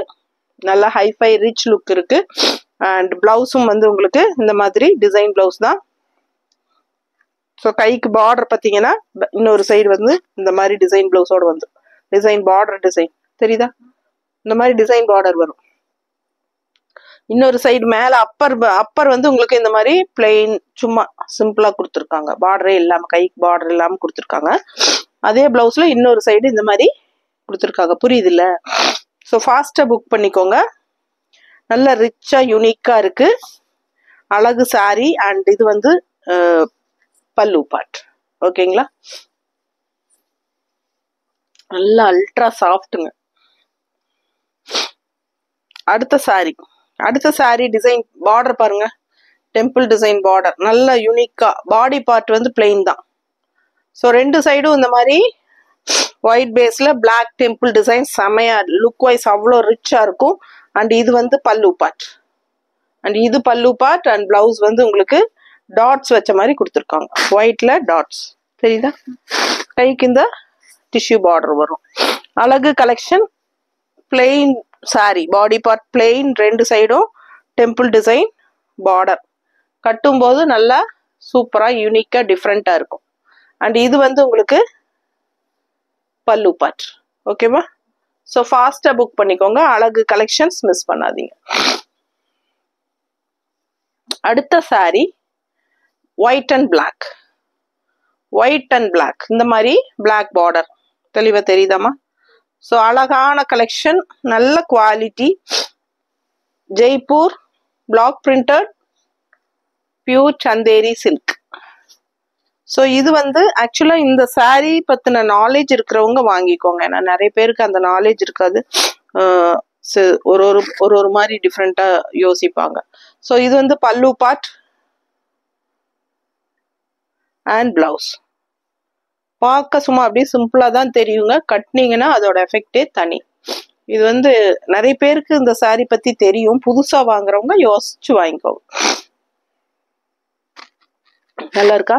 நல்ல ஹைஃபை ரிச் லுக் இருக்கு. அண்ட் பிளவுஸும் வந்து உங்களுக்கு இந்த மாதிரி டிசைன் பிளவுஸ் தான். ஸோ கைக்கு பார்டர் பார்த்தீங்கன்னா இன்னொரு சைடு வந்து இந்த மாதிரி டிசைன் பிளவுஸோட வந்து டிசைன் பார்டர் டிசைன் தெரியுதா? இந்த மாதிரி டிசைன் பார்டர் வரும். இன்னொரு சைடு மேல அப்பர் வந்து உங்களுக்கு இந்த மாதிரி பிளெயின் சும்மா சிம்பிளா கொடுத்துருக்காங்க, பார்டரே இல்லாம, கைக்கு பார்டர் இல்லாம கொடுத்துருக்காங்க. அதே பிளவுஸ்ல இன்னொரு சைடு இந்த மாதிரி கொடுத்துருக்காங்க. புரியுது இல்ல? ஸோ ஃபாஸ்டா புக் பண்ணிக்கோங்க. நல்ல ரிச்சா யூனிக்கா இருக்கு, அழகு சாரி. அண்ட் இது வந்து பல்லு பார்ட். ஓகேங்களா? நல்ல அல்ட்ரா சாஃப்ட்டுங்க. அடுத்த சாரி டிசைன் பார்டர் பாருங்க. டெம்பிள் டிசைன் பார்டர், நல்ல யூனிக்கா. பாடி பார்ட் வந்து பிளெயின் தான். ஸோ ரெண்டு சைடும் இந்த மாதிரி ஒயிட் பேஸ்ல பிளாக் டெம்பிள் டிசைன், செமையா லுக் வைஸ் அவ்வளோ ரிச்சா இருக்கும். அண்ட் இது வந்து பல்லு பார்ட். அண்ட் இது பல்லு பார்ட். அண்ட் பிளவுஸ் வந்து உங்களுக்கு டாட்ஸ் வச்ச மாதிரி கொடுத்துருக்காங்க, ஒயிட்ல டாட்ஸ் தெரியுதா? கைக்கு இந்த டிஷ்யூ பார்டர் வரும். அழகு collection. Plain sorry, body part plain, ரெண்டு சைடும் டெம்பிள் டிசைன் பார்டர். கட்டும்போது நல்லா சூப்பரா யூனிக்கா டிஃப்ரெண்டா இருக்கும். அண்ட் இது வந்து உங்களுக்கு பல்லு பார்ட். ஓகேவா? ஸோ ஃபாஸ்டா புக் பண்ணிக்கோங்க. அழகு கலெக்ஷன்ஸ் மிஸ் பண்ணாதீங்க. அடுத்த sari white and black. White and black, இந்த மாதிரி பிளாக் பார்டர் தெளிவா தெரியுதாமா? ஸோ அழகான கலெக்ஷன், நல்ல quality. Jaipur block printed pure Chanderi silk. So இது வந்து ஆக்சுவலா இந்த சாரீ பத்தின நாலேஜ் இருக்கிறவங்க வாங்கிக்கோங்க. ஏன்னா நிறைய பேருக்கு அந்த நாலேஜ் இருக்காது, ஒரு மாதிரி டிஃப்ரெண்டா யோசிப்பாங்க. ஸோ இது வந்து பல்லு பார்ட் அண்ட் பிளவுஸ். பார்க்க சும்மா அப்படியே சிம்பிளா தான் தெரியுங்க, கட்டினீங்கன்னா அதோட எஃபெக்டே தனி. இது வந்து நிறைய பேருக்கு இந்த சாரி பத்தி தெரியும், புதுசா வாங்குறவங்க யோசிச்சு வாங்கிக்கோங்க. நல்லா இருக்கா?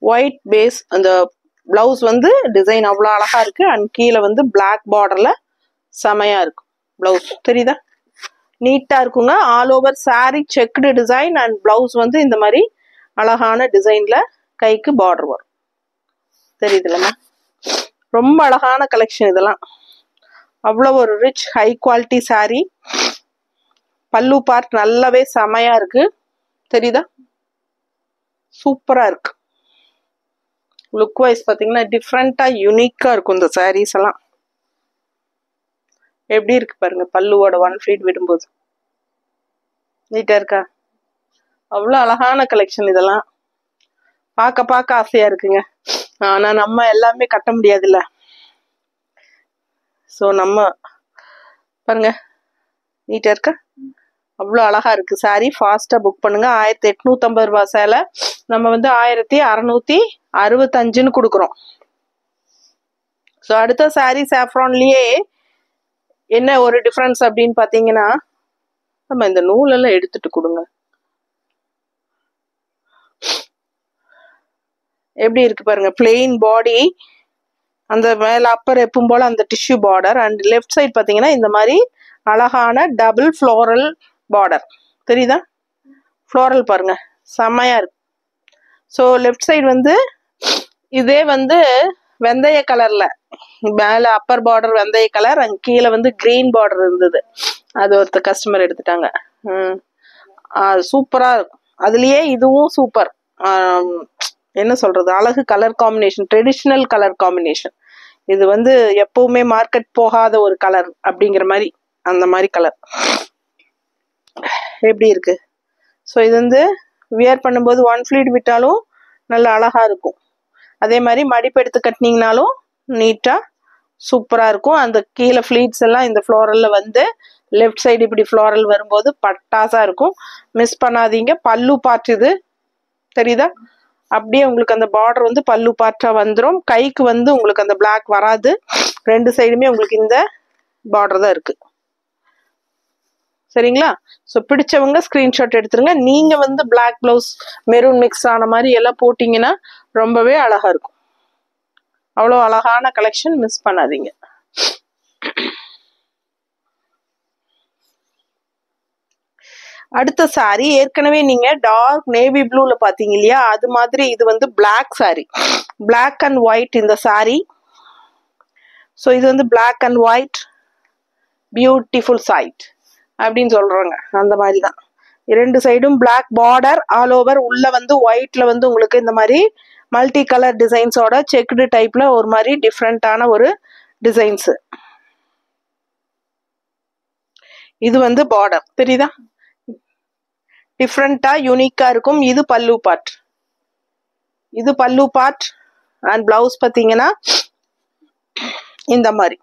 ஒயிட் பேஸ், அந்த பிளவுஸ் வந்து டிசைன் அவ்வளோ அழகா இருக்கு. அண்ட் கீழே வந்து பிளாக் பார்டர்ல செமையா இருக்கு பிளவுஸ். தெரியுதா? நீட்டா இருக்குங்க. All over sorry checked design and blouse வந்து இந்த மாதிரி அழகான டிசைன்ல கைக்கு பார்டர் வரும். தெரியுதுல்லம்மா? ரொம்ப அழகான கலெக்ஷன் இதெல்லாம். அவ்வளோ ஒரு ரிச் ஹை குவாலிட்டி சாரி. பல்லு பார்ட் நல்லாவே செமையா இருக்கு. தெரியுதா? சூப்பரா இருக்கு. லுக் வைஸ் பாத்தீங்கன்னா டிஃப்ரெண்டா யூனிக்கா இருக்கும் இந்த சாரீஸ் எல்லாம். எப்படி இருக்கு பாருங்க பல்லுவோட ஒன் ஃபிளீட் விடும்போது. நீட்டா இருக்கா? அவ்வளோ அழகான கலெக்ஷன் இதெல்லாம். பார்க்க பார்க்க ஆசையா இருக்குங்க. ஆனா நம்ம எல்லாமே கட்ட முடியாதுல்ல. ஸோ நம்ம பாருங்க நீட்டா இருக்கா? அவ்வளோ அழகா இருக்கு சாரி. ஃபாஸ்டா புக் பண்ணுங்க. 1850 ரூபாய் சேலை நம்ம வந்து 1665 கொடுக்குறோம். ஸோ அடுத்த சாரி சாஃப்ரான்லயே என்ன ஒரு டிஃபரன்ஸ் அப்படின்னு பாத்தீங்கன்னா, நம்ம இந்த நூலெல்லாம் எடுத்துட்டு கொடுங்க. எப்படி இருக்கு பாருங்க. பிளெயின் பாடி, அந்த மேல அப்பர் எப்பவும் போல அந்த tissue border. And left side பாத்தீங்கன்னா இந்த மாதிரி அழகான டபுள் ஃப்ளோரல் பார்டர். தெரியுதா? ஃப்ளோரல் பாருங்க செம்மையா இருக்கு. ஸோ லெஃப்ட் சைடு வந்து இதே வந்து வெந்தய கலர்ல, மேல அப்பர் பார்டர் வெந்தய கலர், அங்க கீழே வந்து கிரீன் பார்டர் இருந்தது. அது ஒருத்தர் கஸ்டமர் எடுத்துட்டாங்க. சூப்பரா இருக்கும். அதுலயே இதுவும் சூப்பர். என்ன சொல்றது, அழகு colour combination, traditional colour combination. இது வந்து எப்பவுமே மார்க்கெட் போகாத ஒரு கலர் அப்படிங்கிற மாதிரி, அந்த மாதிரி கலர் எப்படி இருக்கு. ஸோ இது வந்து வியர் பண்ணும்போது ஒன் ஃபிளீட் விட்டாலும் நல்ல அழகா இருக்கும். அதே மாதிரி மடிப்பு எடுத்து கட்டினீங்கனாலும் நீட்டா சூப்பரா இருக்கும். அந்த கீழே ஃபிளீட்ஸ் எல்லாம் இந்த ஃப்ளோரல்ல வந்து லெஃப்ட் சைடு இப்படி ஃப்ளோரல் வரும்போது பட்டாசா இருக்கும். மிஸ் பண்ணாதீங்க. பல்லு பார்ட் இது. தெரியுதா? அப்படியே உங்களுக்கு அந்த பார்டர் வந்து பல்லு பார்ட்டா வந்துடும். கைக்கு வந்து உங்களுக்கு அந்த பிளாக் வராது. ரெண்டு சைடுமே உங்களுக்கு இந்த பார்டர் தான் இருக்கு. சரிங்களா? ஸோ பிடிச்சவங்க ஸ்கிரீன்ஷாட் எடுத்துருங்க. நீங்க வந்து பிளாக் பிளவுஸ் மெரூன் மிக்ஸ் ஆன மாதிரி எல்லாம் போட்டீங்கன்னா ரொம்பவே அழகா இருக்கும். அவ்வளோ அழகான கலெக்ஷன், மிஸ் பண்ணாதீங்க. அடுத்த சாரி ஏற்கனவே நீங்க டார்க் நேவி ப்ளூல பாத்தீங்க இல்லையா, அது மாதிரி இது வந்து black sari. Black and white இந்த சாரி. ஸோ இது வந்து black and white beautiful side அப்படின்னு சொல்றாங்க. அந்த மாதிரி தான். இரண்டு சைடும் பிளாக் பார்டர் ஆல் ஓவர். உள்ள வந்து ஒயிட்ல வந்து உங்களுக்கு இந்த மாதிரி மல்டி கலர் டிசைன்ஸோட செக்டு டைப்ல ஒரு மாதிரி டிஃப்ரெண்டான ஒரு டிசைன்ஸ். இது வந்து பார்டர். தெரியுதா? டிஃப்ரெண்டா யூனிக்கா இருக்கும். இது பல்லு பார்ட். இது பல்லு பார்ட். அண்ட் பிளவுஸ் பார்த்தீங்கன்னா இந்த மாதிரி.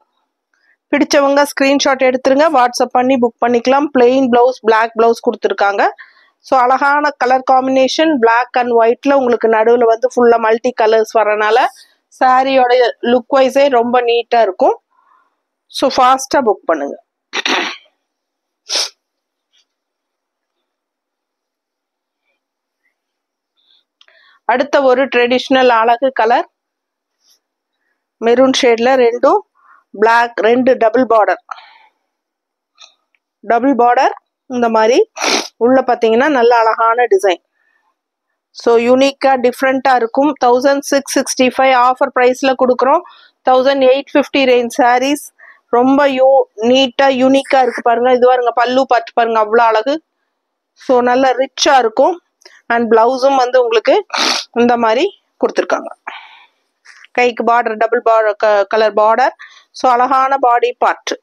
பிடிச்சவங்க ஸ்கிரீன்ஷாட் எடுத்துருங்க. வாட்ஸ்அப் பண்ணி புக் பண்ணிக்கலாம். பிளெயின் பிளவுஸ், பிளாக் பிளவுஸ் கொடுத்துருக்காங்க. ஸோ அழகான கலர் காம்பினேஷன். பிளாக் அண்ட் ஒயிட்ல உங்களுக்கு நடுவில் வந்து ஃபுல்லா மல்டி கலர்ஸ் வரனால சாரியோட லுக் வைஸே ரொம்ப நீட்டா இருக்கும். ஸோ ஃபாஸ்டா புக் பண்ணுங்க. அடுத்த ஒரு ட்ரெடிஷ்னல் அழகு கலர் மெரூன் ஷேட்ல ரெண்டும் பிளாக், ரெண்டு டபுள் பார்டர். டபுள் பார்டர் இந்த மாதிரி உள்ள பாத்தீங்கன்னா நல்ல அழகான டிசைன். ஸோ யூனிக்கா டிஃப்ரெண்டா இருக்கும். 1665 ஆஃபர் பிரைஸ்ல கொடுக்குறோம். 1850 ரேஞ்ச் சாரீஸ். ரொம்ப நீட்டா யூனிக்கா இருக்கு பாருங்க. இது பாருங்க பல்லு பார்த்து பாருங்க, அவ்வளோ அழகு. ஸோ நல்ல ரிச்சா இருக்கும். அண்ட் பிளவுஸும் வந்து உங்களுக்கு இந்த மாதிரி கொடுத்துருக்காங்க. கைக்கு border double colour border. So அழகான பாடி பார்ட்.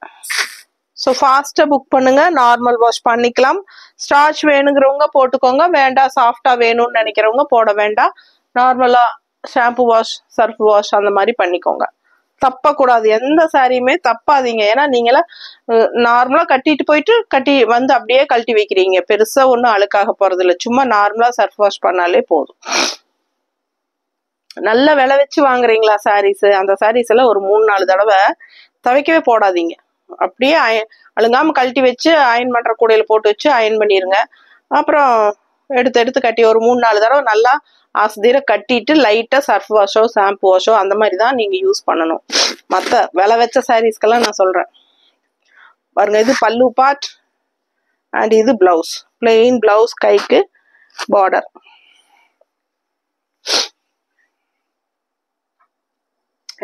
ஸோ ஃபாஸ்டா புக் பண்ணுங்க. நார்மல் வாஷ் பண்ணிக்கலாம். ஸ்டார்ச் வேணுங்கிறவங்க போட்டுக்கோங்க. வேண்டாம் சாஃப்டா வேணும்னு நினைக்கிறவங்க போட வேண்டாம். நார்மலா ஷாம்பு வாஷ், சர்ஃப் வாஷ் அந்த மாதிரி பண்ணிக்கோங்க. தப்பக்கூடாது. எந்த சாரியுமே தப்பாதீங்க. ஏன்னா நீங்களாம் நார்மலா கட்டிட்டு போயிட்டு கட்டி வந்து அப்படியே கழட்டி வைக்கிறீங்க. பெருசா ஒன்றும் அழுக்காக போறது இல்லை. சும்மா நார்மலா சர்ஃப் வாஷ் பண்ணாலே போதும். நல்ல விலை வச்சு வாங்குறீங்களா சாரீஸ், அந்த சாரீஸ் எல்லாம் ஒரு 3-4 தடவை துவைக்கவே போடாதீங்க. அப்படியே அழுங்காமல் கழட்டி வச்சு அயன் பண்ணுற கூடையில் போட்டு வச்சு அயன் பண்ணிடுங்க. அப்புறம் எடுத்து கட்டி ஒரு 3-4 தடவை நல்லா ஆசுதீர கட்டிட்டு லைட்டாக சர்ஃப் வாஷோ ஷாம்பு வாஷோ அந்த மாதிரி தான் நீங்கள் யூஸ் பண்ணணும். மற்ற விலை வச்ச சாரீஸ்க்கெல்லாம் நான் சொல்கிறேன் பாருங்க. இது பல்லு பார்ட் அண்ட் இது பிளவுஸ், பிளெயின் பிளவுஸ், கைக்கு பார்டர்.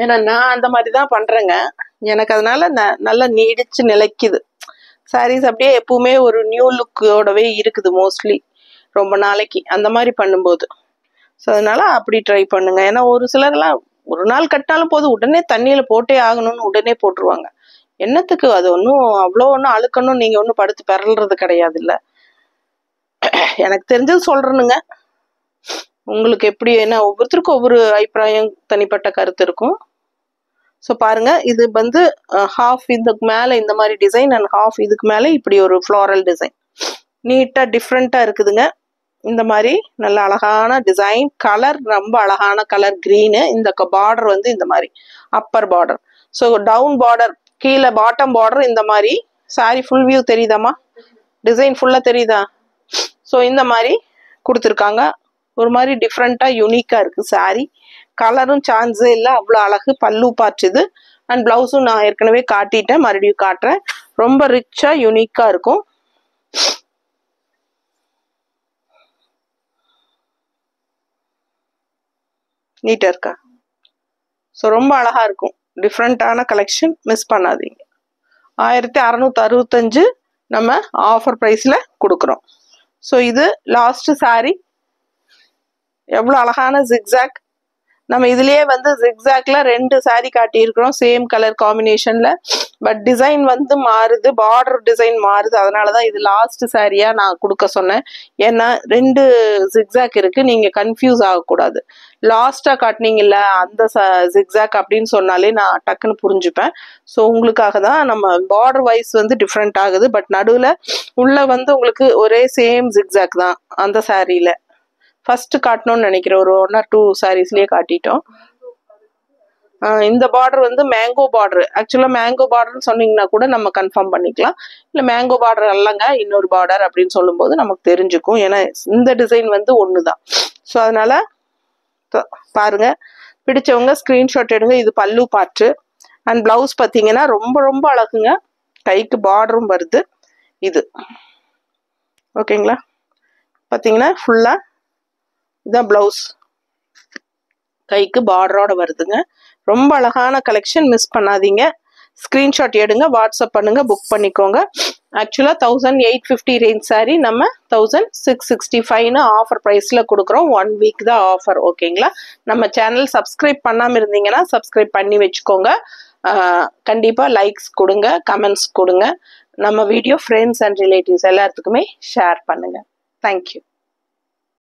ஏன்னா நான் அந்த மாதிரி தான் பண்ணுறேங்க. எனக்கு அதனால நல்லா நீடிச்சு நிலைக்குது சாரீஸ். அப்படியே எப்பவுமே ஒரு நியூ லுக்கோடவே இருக்குது மோஸ்ட்லி ரொம்ப நாளைக்கு அந்த மாதிரி பண்ணும்போது. ஸோ அதனால அப்படி ட்ரை பண்ணுங்க. ஏன்னா ஒரு சிலர்லாம் ஒரு நாள் கட்டினாலும் போதும் உடனே தண்ணியில் போட்டே ஆகணும்னு உடனே போட்டுருவாங்க. என்னத்துக்கு? அது ஒன்றும் அவ்வளோ ஒன்றும் அழுக்கணும் நீங்கள் ஒன்றும் படுத்து பெறல்றது கிடையாது. இல்லை, எனக்கு தெரிஞ்சது சொல்கிறேனுங்க. உங்களுக்கு எப்படி, ஏன்னா ஒவ்வொருத்தருக்கும் ஒவ்வொரு அபிப்பிராயம் தனிப்பட்ட கருத்து இருக்கும். ஸோ பாருங்க, இது வந்து ஹாஃப் இதுக்கு மேலே இந்த மாதிரி டிசைன் அண்ட் ஹாஃப் இதுக்கு மேலே இப்படி ஒரு ஃப்ளாரல் டிசைன் நீட்டாக டிஃப்ரெண்ட்டாக இருக்குதுங்க. இந்த மாதிரி நல்ல அழகான டிசைன், கலர் ரொம்ப அழகான கலர் க்ரீனு. இந்த பார்டர் வந்து இந்த மாதிரி upper border. So down border, கீழே பாட்டம் பார்டர் இந்த மாதிரி. சாரி ஃபுல் வியூ தெரியுதாம்மா? டிசைன் ஃபுல்லாக தெரியுதா? ஸோ இந்த மாதிரி கொடுத்துருக்காங்க. ஒரு மாதிரி டிஃப்ரெண்ட்டாக யூனிக்காக இருக்குது சாரி. கலரும் சான்ஸே இல்லை, அவ்வளோ அழகு. பல்லு பார்ட் இது அண்ட் ப்ளவுஸும் நான் ஏற்கனவே காட்டிட்டேன், மறுபடியும் காட்டுறேன். ரொம்ப ரிச்சாக யூனிக்காக இருக்கும். நீட்டாக இருக்கா? ஸோ ரொம்ப அழகாக இருக்கும். டிஃப்ரெண்ட்டான கலெக்ஷன், மிஸ் பண்ணாதீங்க. 1665 நம்ம ஆஃபர் ப்ரைஸில் கொடுக்குறோம். ஸோ இது லாஸ்ட் சாரி. எவ்வளோ அழகான ஜிக்ஸாக். நம்ம இதுலேயே வந்து ஜிக்ஸாக்ல 2 சாரி காட்டியிருக்கிறோம் சேம் கலர் காம்பினேஷனில். பட் டிசைன் வந்து மாறுது, பார்டர் டிசைன் மாறுது. அதனால தான் இது லாஸ்ட் சாரியாக நான் கொடுக்க சொன்னேன். ஏன்னா 2 ஜிக்ஸாக் இருக்குது, நீங்கள் கன்ஃபியூஸ் ஆகக்கூடாது. லாஸ்ட்டாக காட்டினீங்கல்ல அந்த ஜிக்ஸாக் அப்படின்னு சொன்னாலே நான் டக்குன்னு புரிஞ்சுப்பேன். ஸோ உங்களுக்காக தான் நம்ம பார்டர் வைஸ் வந்து டிஃப்ரெண்ட் ஆகுது. பட் நடுவில் உள்ள வந்து உங்களுக்கு ஒரே சேம் ஜிக்ஸாக் தான் அந்த சாரியில். ஃபர்ஸ்ட் காட்டணும்னு நினைக்கிறேன், ஒரு 1 or 2 சாரீஸ்லேயே காட்டிட்டோம். இந்த பார்டர் வந்து மேங்கோ பார்டர். ஆக்சுவலாக மேங்கோ பார்டர்னு சொன்னீங்கன்னா கூட நம்ம கன்ஃபார்ம் பண்ணிக்கலாம். இல்லை மேங்கோ பார்டர் அல்லங்க இன்னொரு பார்டர் அப்படின்னு சொல்லும்போது நமக்கு தெரிஞ்சுக்கும். ஏன்னா இந்த டிசைன் வந்து ஒன்று தான். ஸோ அதனால பாருங்க, பிடிச்சவங்க ஸ்க்ரீன்ஷாட் எடுங்க. இது பல்லு பார்ட்டு அண்ட் பிளவுஸ் பார்த்தீங்கன்னா ரொம்ப ரொம்ப அழகுங்க. கைக்கு பார்டரும் வருது. இது ஓகேங்களா? பார்த்தீங்கன்னா ஃபுல்லாக இதான் பிளவுஸ், கைக்கு பார்டரோட வருதுங்க. ரொம்ப அழகான கலெக்ஷன், மிஸ் பண்ணாதீங்க. ஸ்க்ரீன்ஷாட் எடுங்க, வாட்ஸ்அப் பண்ணுங்க, புக் பண்ணிக்கோங்க. ஆக்சுவலாக 1850 ரேஞ்ச் சாரி நம்ம 1665 ஆஃபர் ப்ரைஸில் கொடுக்குறோம். 1 வீக் தான் ஆஃபர். ஓகேங்களா? நம்ம சேனல் சப்ஸ்கிரைப் பண்ணாமல் இருந்தீங்கன்னா சப்ஸ்கிரைப் பண்ணி வச்சுக்கோங்க. கண்டிப்பாக லைக்ஸ் கொடுங்க, கமெண்ட்ஸ் கொடுங்க. நம்ம வீடியோ ஃப்ரெண்ட்ஸ் அண்ட் ரிலேட்டிவ்ஸ் எல்லாத்துக்குமே ஷேர் பண்ணுங்க. தேங்க்யூ.